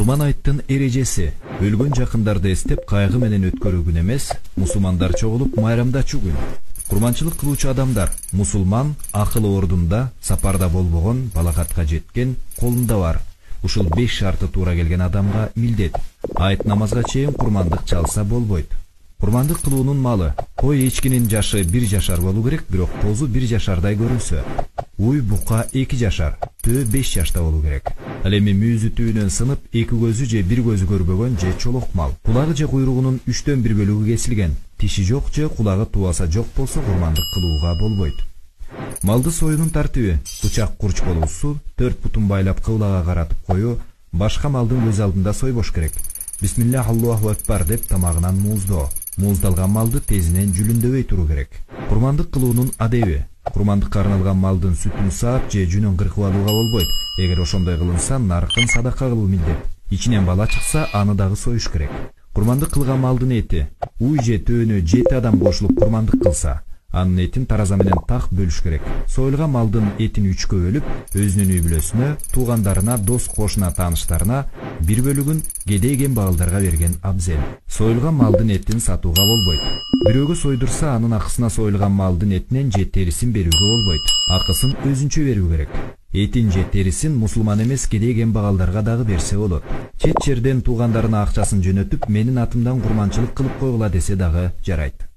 Курман айттын эрежеси өлгөн жакындарды эстеп кайгы менен өткөрүү күн эмес, мусулмандар чогулуп майрамдачу күн. Курманчылык кылуучу адамдар мусулман акылы ордунда, сапарда болбогон, балагатка жеткен, колунда бар. Ушул 5 шарты туура келген адамга милдет. Айт намазга чейин курмандык чалса болбойт. Курмандык кылуунун малы кой эчкинин жашы 1 жашар болуу керек, бирок козу 1 жашардай көрүнсө, уй бука 2 жашар, төө 5 жашта болуу керек. Ал эми мүйүзү түбүнөн сынып, 2 көзү же 1 көзү көрбөгөн же чолок мал. Кулагы же куйругунун 3төн 1 бөлүгү кесилген, тиши жок же кулагы тубаса жок болсо курмандык кылууга болбойт. Малды союунун тартиби: бычак курч болуусу, 4 бутун байлап кыблага каратып коюу, башка малдын көз алдында сойбош керек. Бисмиллах Аллаху акбар деп тамагынан мууздоо. Мууздалган малды тезинен жүлүндөбөй туруу керек. Курмандык кылуунун адеби: курмандыкка арналган малдын сүтүн саап же жүнүн кыркып алууга болбойт. Эгер ошондой кылынса, наркын садака кылуу милдет. Ичинен бала чыкса, аны дагы союш керек. Курмандык кылган малдын эти уй же төөнө 7 адам кошулуп курмандык кылса, анын этин тараза менен так бөлүш керек. Союлган малдын этин 3кө бөлүп, өзүнүн үй бүлөсүнө, туугандарына, дос кошуна, тааныштарына, 1 бөлүгүн кедей кембагалдарга берген абзел. Союлган малдын этин сатууга болбойт. Бирөөгө сойдурса, анын акысына союлган малдын этинен же терисин берүүгө болбойт. Акысын өзүнчө берүү керек. Этин же терисин мусулман эмес кедей кембагалдарга дагы берсе болот. Чет жерден туугандарына акчасын жөнөтүп, менин атымдан курманчылык кылып койгула десе дагы жарайт.